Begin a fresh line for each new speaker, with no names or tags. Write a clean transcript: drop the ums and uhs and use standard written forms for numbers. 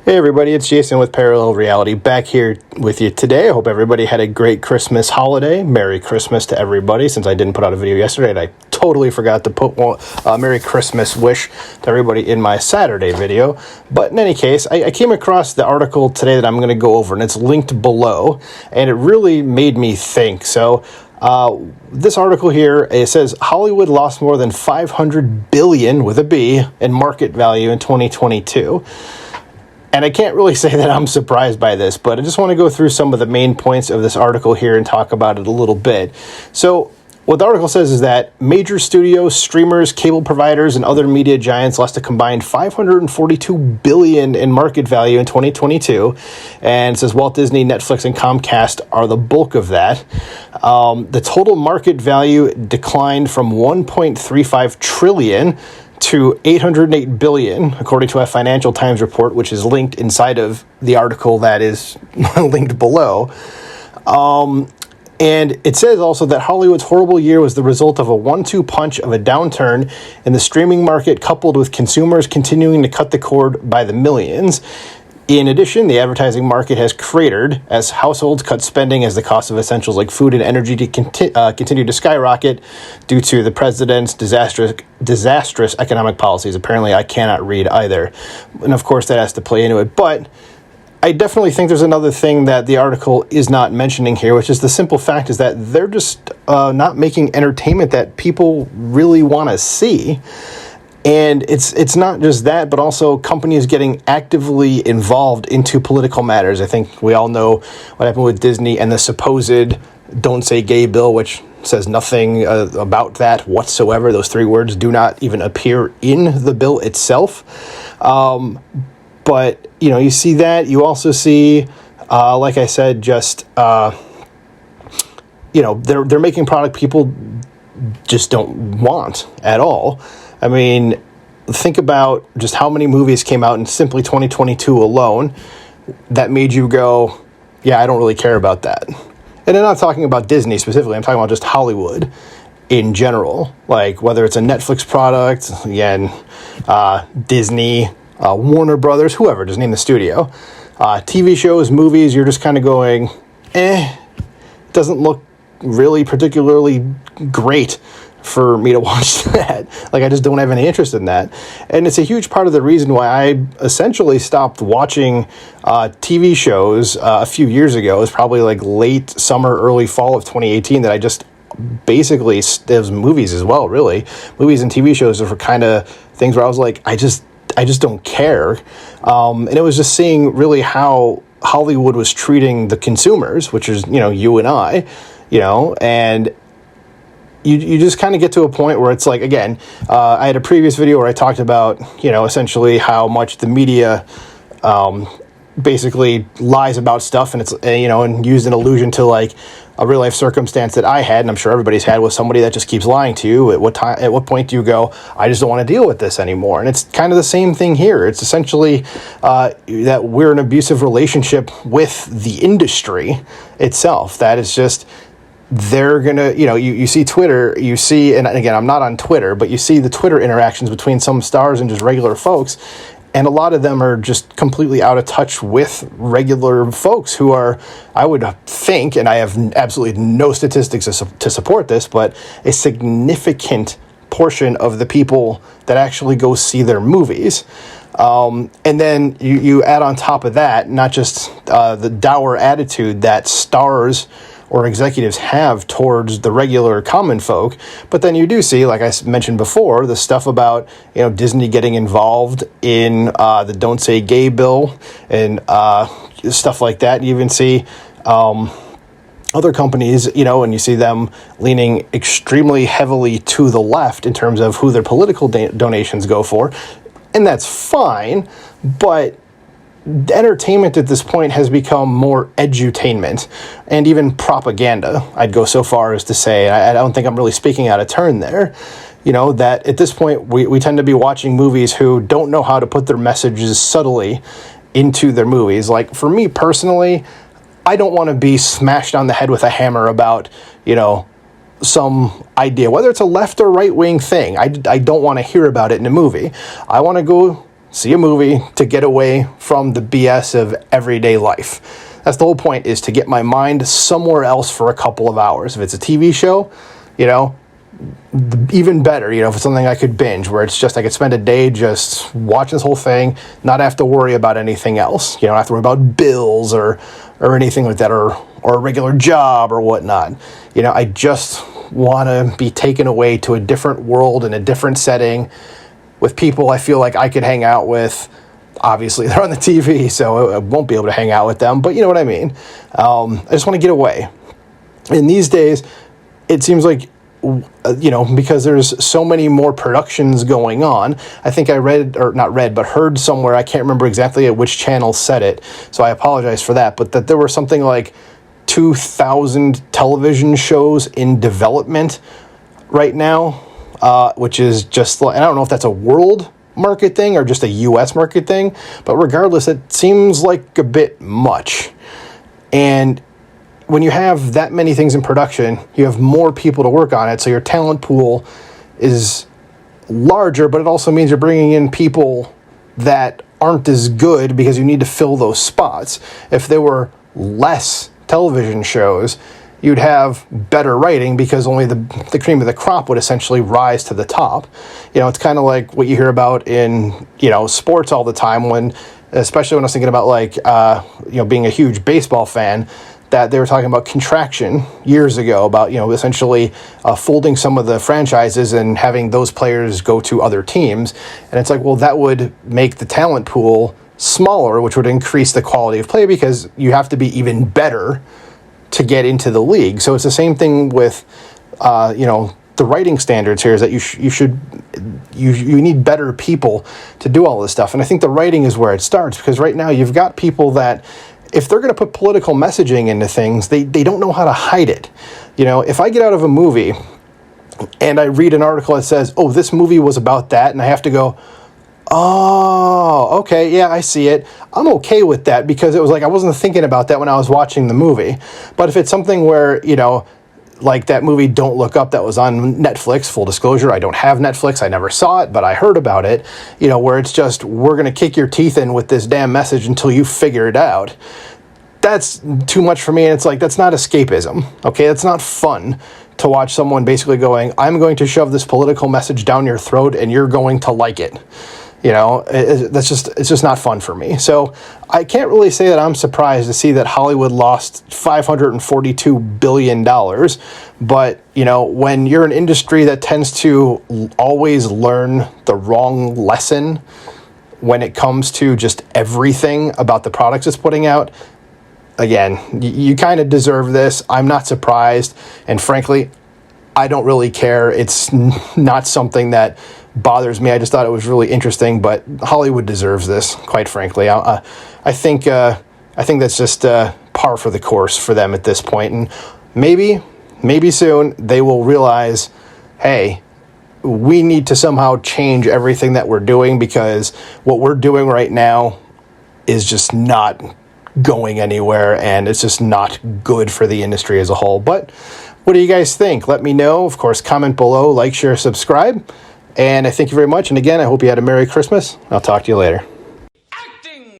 Hey everybody, it's Jason with Parallel Reality back here with you today. I hope everybody had a great Christmas holiday. Merry Christmas to everybody. Since I didn't put out a video yesterday and I totally forgot to put a Merry Christmas wish to everybody in my Saturday video. But in any case, I came across the article today that I'm going to go over, and it's linked below, and it really made me think. So this article here, it says Hollywood lost more than $500 billion with a B in market value in 2022. And I can't really say that I'm surprised by this, but I just want to go through some of the main points of this article here and talk about it a little bit. So what the article says is that major studios, streamers, cable providers, and other media giants lost a combined $542 billion in market value in 2022. And it says Walt Disney, Netflix, and Comcast are the bulk of that. The total market value declined from $1.35 trillion to $808 billion, according to a Financial Times report, which is linked inside of the article that is linked below. And it says also that Hollywood's horrible year was the result of a 1-2 punch of a downturn in the streaming market, coupled with consumers continuing to cut the cord by the millions. In addition, the advertising market has cratered as households cut spending as the cost of essentials like food and energy continue to skyrocket due to the president's disastrous economic policies. Apparently, I cannot read either. And of course, that has to play into it. But I definitely think there's another thing that the article is not mentioning here, which is the simple fact is that they're just not making entertainment that people really want to see. And it's not just that, but also companies getting actively involved into political matters. I think we all know what happened with Disney and the supposed Don't Say Gay bill, which says nothing about that whatsoever. Those three words do not even appear in the bill itself. But, you know, you see that. You also see, like I said, just, you know, they're making product people just don't want at all. I mean, think about just how many movies came out in simply 2022 alone that made you go, yeah, I don't really care about that. And I'm not talking about Disney specifically. I'm talking about just Hollywood in general. Like, whether it's a Netflix product, again, Disney, Warner Brothers, whoever, just name the studio. TV shows, movies, you're just kind of going, doesn't look really particularly great for me to watch that. Like, I just don't have any interest in that. And it's a huge part of the reason why I essentially stopped watching TV shows a few years ago. It was probably like late summer, early fall of 2018 that I just basically, there's movies as well, really. Movies and TV shows are kind of things where I was like, I just don't care. And it was just seeing really how Hollywood was treating the consumers, which is, you know, you and I, you know, and you just kind of get to a point where it's like, again, I had a previous video where I talked about, you know, essentially how much the media basically lies about stuff, and it's, you know, and used an allusion to like a real life circumstance that I had, and I'm sure everybody's had, with somebody that just keeps lying to you. At what point do you go, I just don't want to deal with this anymore? And it's kind of the same thing here. It's essentially that we're in an abusive relationship with the industry itself. That is just, they're going to, you know, you see Twitter, you see, and again, I'm not on Twitter, but you see the Twitter interactions between some stars and just regular folks. And a lot of them are just completely out of touch with regular folks who are, I would think, and I have absolutely no statistics to support this, but a significant portion of the people that actually go see their movies. And then you add on top of that, not just the dour attitude that stars or executives have towards the regular common folk, but then you do see, like I mentioned before, the stuff about, you know, Disney getting involved in the Don't Say Gay bill and stuff like that. You even see other companies, you know, and you see them leaning extremely heavily to the left in terms of who their political donations go for, and that's fine, but entertainment at this point has become more edutainment and even propaganda. I'd go so far as to say, I don't think I'm really speaking out of turn there, you know, that at this point we tend to be watching movies who don't know how to put their messages subtly into their movies. Like, for me personally, I don't want to be smashed on the head with a hammer about, you know, some idea, whether it's a left or right wing thing. I don't want to hear about it in a movie. I want to go see a movie to get away from the BS of everyday life. That's the whole point, is to get my mind somewhere else for a couple of hours. If it's a TV show, even better, if it's something I could binge, where it's just I could spend a day just watching this whole thing, not have to worry about anything else. Don't have to worry about bills or anything like that, or a regular job or whatnot. I just want to be taken away to a different world in a different setting with people I feel like I could hang out with. Obviously, they're on the TV, so I won't be able to hang out with them, but you know what I mean. I just want to get away. And these days, it seems like, because there's so many more productions going on. I think I heard somewhere, I can't remember exactly at which channel said it, so I apologize for that, but that there were something like 2,000 television shows in development right now, which is just, and I don't know if that's a world market thing or just a U.S. market thing, but regardless, it seems like a bit much. And when you have that many things in production, you have more people to work on it, so your talent pool is larger, but it also means you're bringing in people that aren't as good because you need to fill those spots. If there were less television shows, you'd have better writing because only the cream of the crop would essentially rise to the top. It's kind of like what you hear about in, sports all the time, especially when I was thinking about being a huge baseball fan, that they were talking about contraction years ago, about, essentially folding some of the franchises and having those players go to other teams. And it's like, well, that would make the talent pool smaller, which would increase the quality of play because you have to be even better to get into the league. So it's the same thing with, the writing standards here, is that you need better people to do all this stuff. And I think the writing is where it starts, because right now you've got people that, if they're going to put political messaging into things, they don't know how to hide it. If I get out of a movie and I read an article that says, oh, this movie was about that, and I have to go, oh, okay, yeah, I see it, I'm okay with that, because it was like I wasn't thinking about that when I was watching the movie. But if it's something where, like that movie Don't Look Up that was on Netflix, full disclosure, I don't have Netflix, I never saw it, but I heard about it, where it's just, we're going to kick your teeth in with this damn message until you figure it out. That's too much for me, and it's like, that's not escapism, okay? That's not fun to watch someone basically going, I'm going to shove this political message down your throat and you're going to like it. It's just not fun for me. So I can't really say that I'm surprised to see that Hollywood lost $542 billion. But, when you're an industry that tends to always learn the wrong lesson when it comes to just everything about the products it's putting out, again, you kind of deserve this. I'm not surprised. And frankly, I don't really care. It's not something that bothers me. I just thought it was really interesting, but Hollywood deserves this, quite frankly. I think that's just par for the course for them at this point. And maybe soon they will realize, hey, we need to somehow change everything that we're doing, because what we're doing right now is just not going anywhere, and it's just not good for the industry as a whole. But what do you guys think? Let me know. Of course, comment below, like, share, subscribe. And I thank you very much. And again, I hope you had a Merry Christmas. I'll talk to you later.